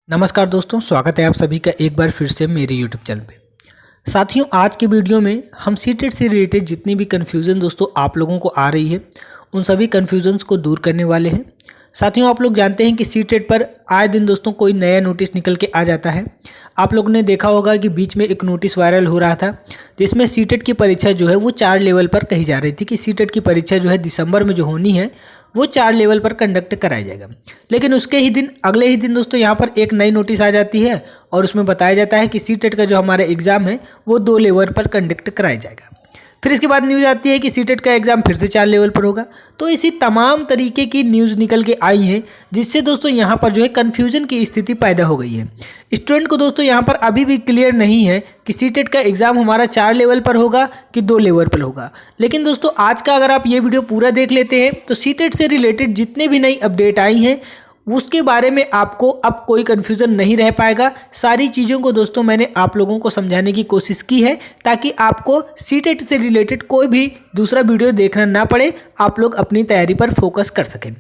नमस्कार दोस्तों, स्वागत है आप सभी का एक बार फिर से मेरे YouTube चैनल पे। साथियों, आज के वीडियो में हम सीटेट से रिलेटेड जितनी भी कन्फ्यूज़न दोस्तों आप लोगों को आ रही है, उन सभी कन्फ्यूजन्स को दूर करने वाले हैं। साथियों, आप लोग जानते हैं कि सीटेट पर आए दिन दोस्तों कोई नया नोटिस निकल के आ जाता है। आप लोगों ने देखा होगा कि बीच में एक नोटिस वायरल हो रहा था जिसमें सीटेट की परीक्षा जो है वो 4 लेवल पर कही जा रही थी कि सीटेट की परीक्षा जो है दिसंबर में जो होनी है वो 4 लेवल पर कंडक्ट कराया जाएगा। लेकिन उसके ही दिन अगले ही दिन दोस्तों यहाँ पर एक नई नोटिस आ जाती है और उसमें बताया जाता है कि सीटेट का जो हमारा एग्ज़ाम है वो 2 लेवल पर कंडक्ट कराया जाएगा। फिर इसके बाद न्यूज़ आती है कि सीटेट का एग्ज़ाम फिर से 4 लेवल पर होगा। तो इसी तमाम तरीके की न्यूज़ निकल के आई हैं जिससे दोस्तों यहाँ पर जो है कन्फ्यूजन की स्थिति पैदा हो गई है। स्टूडेंट को दोस्तों यहाँ पर अभी भी क्लियर नहीं है कि सीटेट का एग्ज़ाम हमारा 4 लेवल पर होगा कि 2 लेवल पर होगा। लेकिन दोस्तों आज का अगर आप ये वीडियो पूरा देख लेते हैं तो सीटेट से रिलेटेड जितने भी नई अपडेट आई हैं उसके बारे में आपको अब कोई कन्फ्यूज़न नहीं रह पाएगा। सारी चीज़ों को दोस्तों मैंने आप लोगों को समझाने की कोशिश की है ताकि आपको सीटेट से रिलेटेड कोई भी दूसरा वीडियो देखना ना पड़े, आप लोग अपनी तैयारी पर फोकस कर सकें।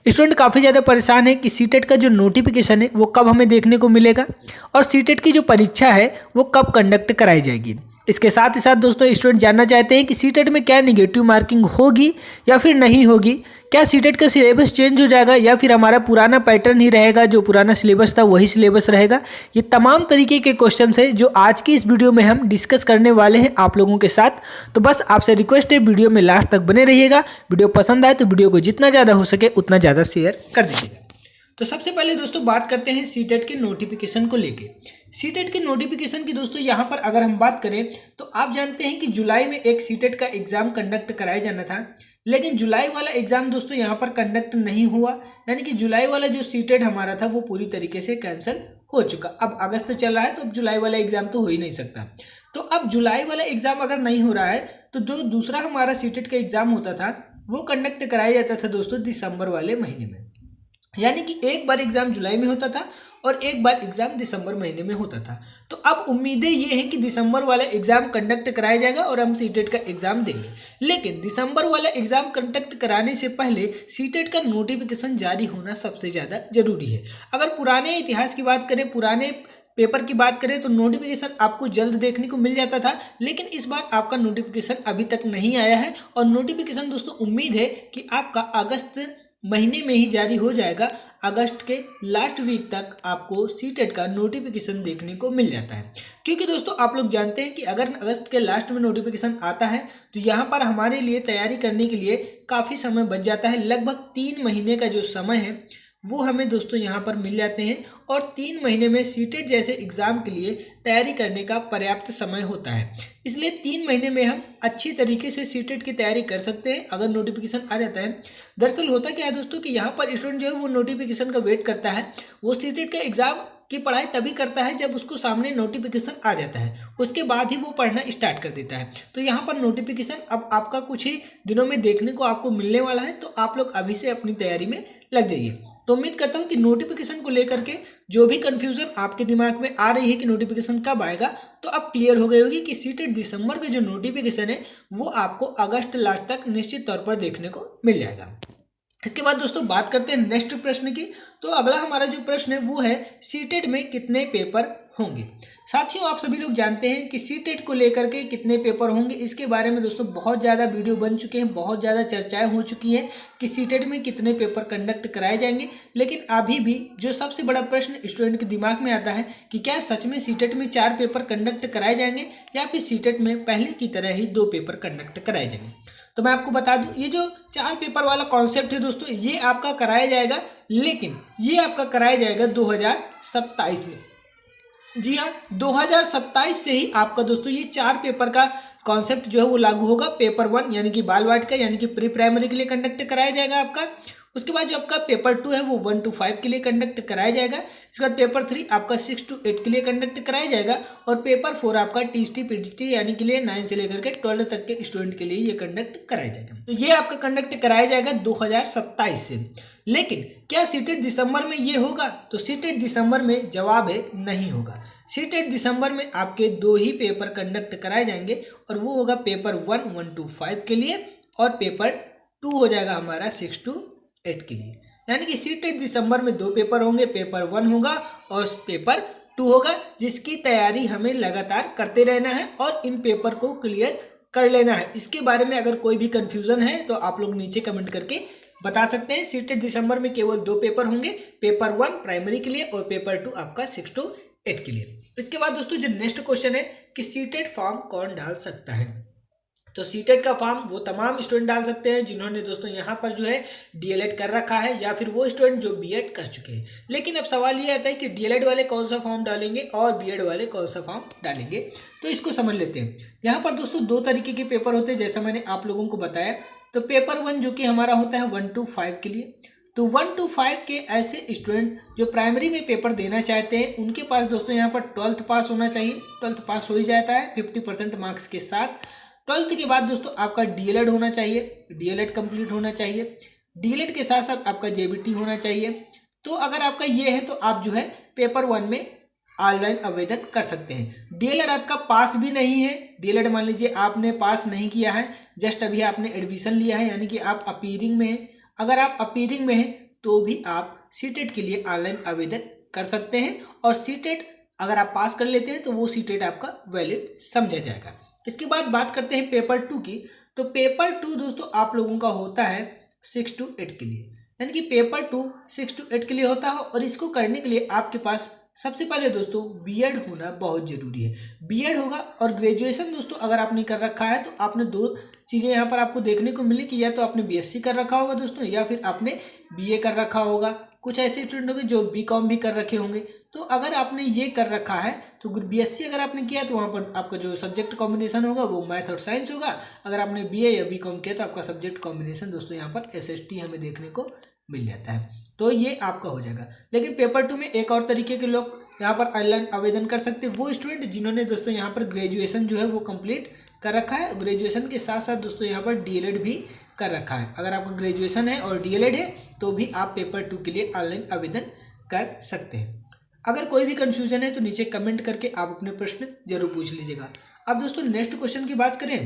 स्टूडेंट काफ़ी ज़्यादा परेशान है कि सीटेट का जो नोटिफिकेशन है वो कब हमें देखने को मिलेगा और सीटेट की जो परीक्षा है वो कब कंडक्ट कराई जाएगी। इसके साथ ही साथ दोस्तों स्टूडेंट जानना चाहते हैं कि सीटेट में क्या नेगेटिव मार्किंग होगी या फिर नहीं होगी, क्या सीटेट का सिलेबस चेंज हो जाएगा या फिर हमारा पुराना पैटर्न ही रहेगा, जो पुराना सिलेबस था वही सिलेबस रहेगा। ये तमाम तरीके के क्वेश्चंस हैं जो आज की इस वीडियो में हम डिस्कस करने वाले हैं आप लोगों के साथ। तो बस आपसे रिक्वेस्ट है वीडियो में लास्ट तक बने रहिएगा। वीडियो पसंद आए तो वीडियो को जितना ज़्यादा हो सके उतना ज़्यादा शेयर कर दीजिएगा। तो सबसे पहले दोस्तों बात करते हैं सीटेट के नोटिफिकेशन को लेके। सीटेट के नोटिफिकेशन की दोस्तों यहाँ पर अगर हम बात करें तो आप जानते हैं कि जुलाई में एक सीटेट का एग्ज़ाम कंडक्ट कराया जाना था, लेकिन जुलाई वाला एग्ज़ाम दोस्तों यहाँ पर कंडक्ट नहीं हुआ। यानी कि जुलाई वाला जो सीटेट हमारा था वो पूरी तरीके से कैंसिल हो चुका। अब अगस्त चल रहा है तो अब जुलाई वाला एग्ज़ाम तो हो ही नहीं सकता। तो अब जुलाई वाला एग्ज़ाम अगर नहीं हो रहा है तो जो दूसरा हमारा सीटेट का एग्ज़ाम होता था वो कंडक्ट कराया जाता था दोस्तों दिसंबर वाले महीने में। यानी कि एक बार एग्ज़ाम जुलाई में होता था और एक बार एग्ज़ाम दिसंबर महीने में होता था। तो अब उम्मीदें ये हैं कि दिसंबर वाला एग्ज़ाम कंडक्ट कराया जाएगा और हम सीटेट का एग्ज़ाम देंगे। लेकिन दिसंबर वाला एग्ज़ाम कंडक्ट कराने से पहले सीटेट का नोटिफिकेशन जारी होना सबसे ज़्यादा ज़रूरी है। अगर पुराने इतिहास की बात करें, पुराने पेपर की बात करें तो नोटिफिकेशन आपको जल्द देखने को मिल जाता था, लेकिन इस बार आपका नोटिफिकेशन अभी तक नहीं आया है। और नोटिफिकेशन दोस्तों उम्मीद है कि आपका अगस्त महीने में ही जारी हो जाएगा। अगस्त के लास्ट वीक तक आपको सीटेट का नोटिफिकेशन देखने को मिल जाता है, क्योंकि दोस्तों आप लोग जानते हैं कि अगर अगस्त के लास्ट में नोटिफिकेशन आता है तो यहाँ पर हमारे लिए तैयारी करने के लिए काफ़ी समय बच जाता है। लगभग 3 महीने का जो समय है वो हमें दोस्तों यहाँ पर मिल जाते हैं और 3 महीने में सीटेट जैसे एग्ज़ाम के लिए तैयारी करने का पर्याप्त समय होता है। इसलिए 3 महीने में हम अच्छी तरीके से सीटेट की तैयारी कर सकते हैं अगर नोटिफिकेशन आ जाता है। दरअसल होता क्या है दोस्तों कि यहाँ पर स्टूडेंट जो है वो नोटिफिकेशन का वेट करता है। वो सीटेट का एग्ज़ाम की पढ़ाई तभी करता है जब उसको सामने नोटिफिकेशन आ जाता है, उसके बाद ही वो पढ़ना स्टार्ट कर देता है। तो यहाँ पर नोटिफिकेशन अब आपका कुछ ही दिनों में देखने को आपको मिलने वाला है, तो आप लोग अभी से अपनी तैयारी में लग जाइए। तो उम्मीद करता हूँ कि नोटिफिकेशन को लेकर के जो भी कंफ्यूजन आपके दिमाग में आ रही है कि नोटिफिकेशन कब आएगा, तो अब क्लियर हो गई होगी कि सीटेट दिसंबर का जो नोटिफिकेशन है वो आपको अगस्त लास्ट तक निश्चित तौर पर देखने को मिल जाएगा। इसके बाद दोस्तों बात करते हैं नेक्स्ट प्रश्न की। तो अगला हमारा जो प्रश्न है वो है सीटेट में कितने पेपर होंगे। साथियों, आप सभी लोग जानते हैं कि सीटेट को लेकर के कितने पेपर होंगे, इसके बारे में दोस्तों बहुत ज़्यादा वीडियो बन चुके हैं, बहुत ज़्यादा चर्चाएं हो चुकी हैं कि सीटेट में कितने पेपर कंडक्ट कराए जाएंगे। लेकिन अभी भी जो सबसे बड़ा प्रश्न स्टूडेंट के दिमाग में आता है कि क्या सच में सीटेट में 4 पेपर कंडक्ट कराए जाएंगे या फिर सीटेट में पहले की तरह ही 2 पेपर कंडक्ट कराए जाएंगे। तो मैं आपको बता दूं, ये जो 4 पेपर वाला कॉन्सेप्ट है दोस्तों ये आपका कराया जाएगा, लेकिन ये आपका कराया जाएगा 2027 में। जी हाँ, 2027 से ही आपका दोस्तों ये 4 पेपर का कॉन्सेप्ट जो है वो लागू होगा। पेपर 1 यानी कि बाल वाटिका यानी कि प्री प्राइमरी के लिए कंडक्ट कराया जाएगा आपका। उसके बाद जो आपका पेपर 2 है वो 1 to 5 के लिए कंडक्ट कराया जाएगा। इसके बाद पेपर 3 आपका 6 to 8 के लिए कंडक्ट कराया जाएगा और पेपर 4 आपका टीएसटी पीटीटी यानी कि लिए 9 से लेकर के 12 तक के स्टूडेंट के लिए ये कंडक्ट कराया जाएगा। तो ये आपका कंडक्ट कराया जाएगा 2027 से। लेकिन क्या सीटेट दिसंबर में ये होगा? तो सीटेट दिसंबर में जवाब है नहीं होगा। सीटेट दिसंबर में आपके 2 ही पेपर कंडक्ट कराए जाएंगे और वो होगा पेपर 1 to 5 के लिए और पेपर 2 हो जाएगा हमारा 6 to 8 के लिए। यानी कि सीटेट दिसंबर में 2 पेपर होंगे, पेपर 1 होगा और पेपर 2 होगा, जिसकी तैयारी हमें लगातार करते रहना है और इन पेपर को क्लियर कर लेना है। इसके बारे में अगर कोई भी कंफ्यूजन है तो आप लोग नीचे कमेंट करके बता सकते हैं। सीटेट दिसंबर में केवल 2 पेपर होंगे, पेपर 1 प्राइमरी के लिए और पेपर 2 आपका 6 to 8 के लिए। इसके बाद दोस्तों जो नेक्स्ट क्वेश्चन है कि सीटेट फॉर्म कौन डाल सकता है। तो सीटेट का फॉर्म वो तमाम स्टूडेंट डाल सकते हैं जिन्होंने दोस्तों यहाँ पर जो है डीएलएड कर रखा है या फिर वो स्टूडेंट जो बीएड कर चुके हैं। लेकिन अब सवाल ये आता है कि डीएलएड वाले कौन सा फॉर्म डालेंगे और बीएड वाले कौन सा फॉर्म डालेंगे, तो इसको समझ लेते हैं। यहाँ पर दोस्तों 2 तरीके के पेपर होते हैं जैसा मैंने आप लोगों को बताया। तो पेपर 1 जो कि हमारा होता है 1 to 5 के लिए, तो 1 to 5 के ऐसे स्टूडेंट जो प्राइमरी में पेपर देना चाहते हैं उनके पास दोस्तों यहाँ पर 12th पास होना चाहिए। 12th पास हो ही जाता है 50% मार्क्स के साथ। 12th के बाद दोस्तों आपका डीएलएड होना चाहिए, डीएलएड कंप्लीट होना चाहिए। डीएलएड के साथ साथ आपका जेबीटी होना चाहिए। तो अगर आपका ये है तो आप जो है पेपर 1 में ऑनलाइन आवेदन कर सकते हैं। डीएलएड आपका पास भी नहीं है, डीएलएड मान लीजिए आपने पास नहीं किया है, जस्ट अभी आपने एडमिशन लिया है यानी कि आप अपीयरिंग में हैं। अगर आप अपीयरिंग में हैं तो भी आप सीटेट के लिए ऑनलाइन आवेदन कर सकते हैं और सीटेट अगर आप पास कर लेते हैं तो वो सीटेट आपका वैलिड समझा जाएगा। इसके बाद बात करते हैं पेपर 2 की। तो पेपर 2 दोस्तों आप लोगों का होता है 6 to 8 के लिए, यानी कि पेपर 2 6 to 8 के लिए होता है और इसको करने के लिए आपके पास सबसे पहले दोस्तों बीएड होना बहुत जरूरी है। बीएड होगा और ग्रेजुएशन दोस्तों अगर आपने कर रखा है तो आपने 2 चीज़ें यहाँ पर आपको देखने को मिली कि या तो आपने बीएससी कर रखा होगा दोस्तों या फिर आपने बीए कर रखा होगा। कुछ ऐसे स्टूडेंट होंगे जो बीकॉम भी कर रखे होंगे। तो अगर आपने ये कर रखा है तो बीएससी अगर आपने किया तो वहाँ पर आपका जो सब्जेक्ट कॉम्बिनेशन होगा वो मैथ और साइंस होगा। अगर आपने बीए या बीकॉम किया तो आपका सब्जेक्ट कॉम्बिनेशन दोस्तों यहाँ पर एसएसटी हमें देखने को मिल जाता है, तो ये आपका हो जाएगा। लेकिन पेपर 2 में एक और तरीके के लोग यहाँ पर ऑनलाइन आवेदन कर सकते हैं, वो स्टूडेंट जिन्होंने दोस्तों यहाँ पर ग्रेजुएशन जो है वो कंप्लीट कर रखा है। ग्रेजुएशन के साथ साथ दोस्तों यहाँ पर डीएलएड भी कर रखा है। अगर आपका ग्रेजुएशन है और डीएलएड है तो भी आप पेपर 2 के लिए ऑनलाइन आवेदन कर सकते हैं। अगर कोई भी कंफ्यूजन है तो नीचे कमेंट करके आप अपने प्रश्न जरूर पूछ लीजिएगा। अब दोस्तों नेक्स्ट क्वेश्चन की बात करें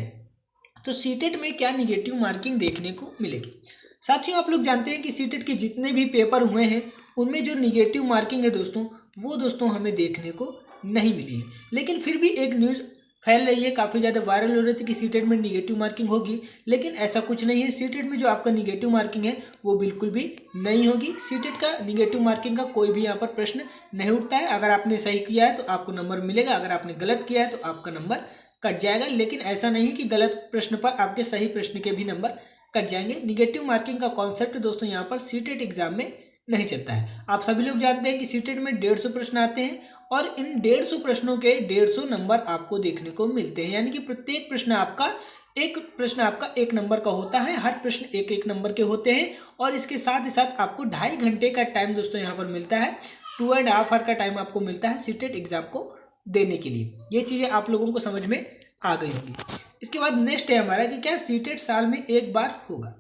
तो सीटेट में क्या निगेटिव मार्किंग देखने को मिलेगी। साथियों आप लोग जानते हैं कि सीटेट के जितने भी पेपर हुए हैं उनमें जो निगेटिव मार्किंग है दोस्तों वो दोस्तों हमें देखने को नहीं मिली है। लेकिन फिर भी एक न्यूज़ फैल रही है, काफ़ी ज़्यादा वायरल हो रही थी कि सीटेट में निगेटिव मार्किंग होगी, लेकिन ऐसा कुछ नहीं है। सीटेट में जो आपका निगेटिव मार्किंग है वो बिल्कुल भी नहीं होगी। सीटेट का निगेटिव मार्किंग का कोई भी यहाँ पर प्रश्न नहीं उठता है। अगर आपने सही किया है तो आपको नंबर मिलेगा, अगर आपने गलत किया है तो आपका नंबर कट जाएगा। लेकिन ऐसा नहीं कि गलत प्रश्न पर आपके सही प्रश्न के भी नंबर कट जाएंगे। निगेटिव मार्किंग का कॉन्सेप्ट दोस्तों यहाँ पर सीटेट एग्जाम में नहीं चलता है। आप सभी लोग जानते हैं कि सीटेट में 150 प्रश्न आते हैं और इन 150 प्रश्नों के 150 नंबर आपको देखने को मिलते हैं, यानी कि प्रत्येक प्रश्न आपका एक नंबर का होता है। हर प्रश्न एक नंबर के होते हैं और इसके साथ ही साथ आपको 2.5 घंटे का टाइम दोस्तों यहाँ पर मिलता है। 2.5 आवर का टाइम आपको मिलता है सीटेट एग्जाम को देने के लिए। ये चीज़ें आप लोगों को समझ में आ गई होगी। इसके बाद नेक्स्ट है हमारा कि क्या सीटेट साल में एक बार होगा।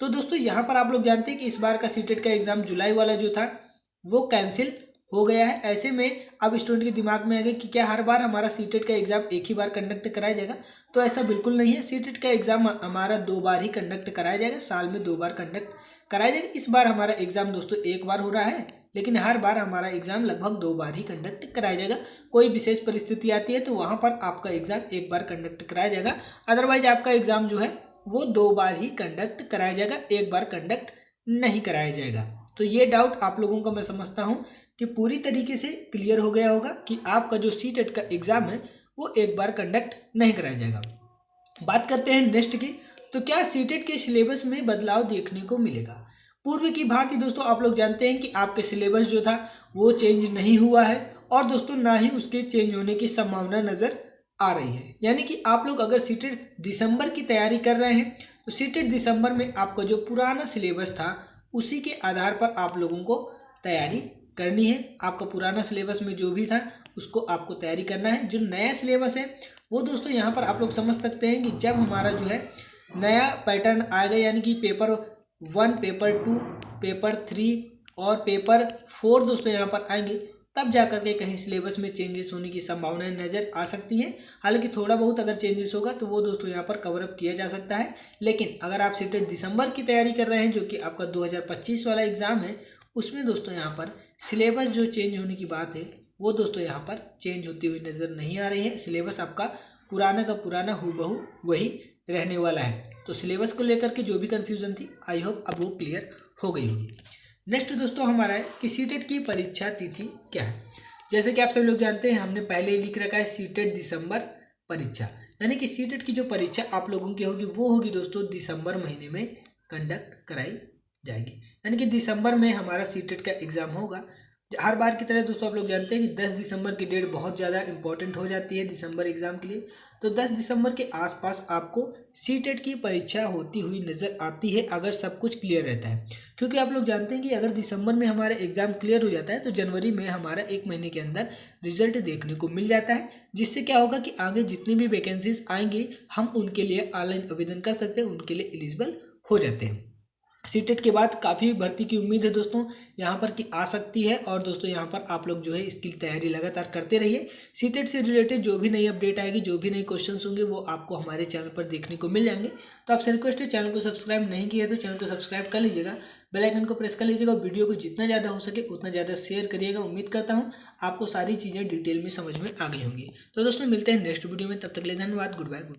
तो दोस्तों यहाँ पर आप लोग जानते हैं कि इस बार का सीटेट का एग्जाम जुलाई वाला जो था वो कैंसिल हो गया है। ऐसे में अब स्टूडेंट के दिमाग में आ गया कि क्या हर बार हमारा सीटेट का एग्जाम एक ही बार कंडक्ट कराया जाएगा, तो ऐसा बिल्कुल नहीं है। सीटेट का एग्जाम हमारा 2 बार ही कंडक्ट कराया जाएगा, साल में 2 बार कंडक्ट कराया जाएगा। इस बार हमारा एग्जाम दोस्तों एक बार हो रहा है, लेकिन हर बार हमारा एग्जाम लगभग 2 बार ही कंडक्ट कराया जाएगा। कोई विशेष परिस्थिति आती है तो वहाँ पर आपका एग्जाम एक बार कंडक्ट कराया जाएगा, अदरवाइज आपका एग्जाम जो है वो 2 बार ही कंडक्ट कराया जाएगा, एक बार कंडक्ट नहीं कराया जाएगा। तो ये डाउट आप लोगों का मैं समझता हूँ कि पूरी तरीके से क्लियर हो गया होगा कि आपका जो सीटेट का एग्जाम है वो एक बार कंडक्ट नहीं कराया जाएगा। बात करते हैं नेक्स्ट की, तो क्या सीटेट के सिलेबस में बदलाव देखने को मिलेगा। पूर्व की भांति दोस्तों आप लोग जानते हैं कि आपके सिलेबस जो था वो चेंज नहीं हुआ है और दोस्तों ना ही उसके चेंज होने की संभावना नज़र आ रही है। यानी कि आप लोग अगर सीटेट दिसंबर की तैयारी कर रहे हैं तो सीटेट दिसंबर में आपका जो पुराना सिलेबस था उसी के आधार पर आप लोगों को तैयारी करनी है। आपका पुराना सिलेबस में जो भी था उसको आपको तैयारी करना है। जो नया सिलेबस है वो दोस्तों यहाँ पर आप लोग समझ सकते हैं कि जब हमारा जो है नया पैटर्न आएगा, यानी कि पेपर 1, पेपर 2, पेपर 3 और पेपर 4 दोस्तों यहाँ पर आएंगे, तब जाकर के कहीं सिलेबस में चेंजेस होने की संभावनाएं नज़र आ सकती हैं। हालांकि थोड़ा बहुत अगर चेंजेस होगा तो वो दोस्तों यहाँ पर कवर अप किया जा सकता है। लेकिन अगर आप सीटेट दिसंबर की तैयारी कर रहे हैं, जो कि आपका 2025 वाला एग्ज़ाम है, उसमें दोस्तों यहाँ पर सिलेबस जो चेंज होने की बात है वो दोस्तों यहाँ पर चेंज होती हुई नज़र नहीं आ रही है। सिलेबस आपका पुराना का पुराना हूबहू वही रहने वाला है। तो सिलेबस को लेकर के जो भी कन्फ्यूज़न थी, आई होप अब वो क्लियर हो गई होगी। नेक्स्ट दोस्तों हमारा है कि सीटेट की परीक्षा तिथि क्या है। जैसे कि आप सब लोग जानते हैं, हमने पहले ही लिख रखा है सीटेट दिसंबर परीक्षा, यानी कि सीटेट की जो परीक्षा आप लोगों की होगी वो होगी दोस्तों दिसंबर महीने में कंडक्ट कराई जाएगी। यानी कि दिसंबर में हमारा सीटेट का एग्ज़ाम होगा। हर बार की तरह दोस्तों आप लोग जानते हैं कि 10 दिसंबर की डेट बहुत ज़्यादा इंपॉर्टेंट हो जाती है दिसंबर एग्ज़ाम के लिए। तो 10 दिसंबर के आसपास आपको सीटेट की परीक्षा होती हुई नज़र आती है, अगर सब कुछ क्लियर रहता है। क्योंकि आप लोग जानते हैं कि अगर दिसंबर में हमारा एग्ज़ाम क्लियर हो जाता है तो जनवरी में हमारा 1 महीने के अंदर रिजल्ट देखने को मिल जाता है, जिससे क्या होगा कि आगे जितनी भी वैकेंसीज आएंगी हम उनके लिए ऑनलाइन आवेदन कर सकते हैं, उनके लिए एलिजिबल हो जाते हैं। सीटेट के बाद काफ़ी भर्ती की उम्मीद है दोस्तों यहाँ पर कि आ सकती है। और दोस्तों यहाँ पर आप लोग जो है इसकी तैयारी लगातार करते रहिए। सीटेट से रिलेटेड जो भी नई अपडेट आएगी, जो भी नए क्वेश्चंस होंगे, वो आपको हमारे चैनल पर देखने को मिल जाएंगे। तो आपसे रिक्वेस्ट है, चैनल को सब्सक्राइब नहीं किया तो चैनल को सब्सक्राइब कर लीजिएगा, बेल आइकन को प्रेस कर लीजिएगा, और वीडियो को जितना ज़्यादा हो सके उतना ज़्यादा शेयर करिएगा। उम्मीद करता हूँ आपको सारी चीज़ें डिटेल में समझ में आ गई होंगी। तो दोस्तों मिलते हैं नेक्स्ट वीडियो में, तब तक के लिए धन्यवाद, गुड बाय।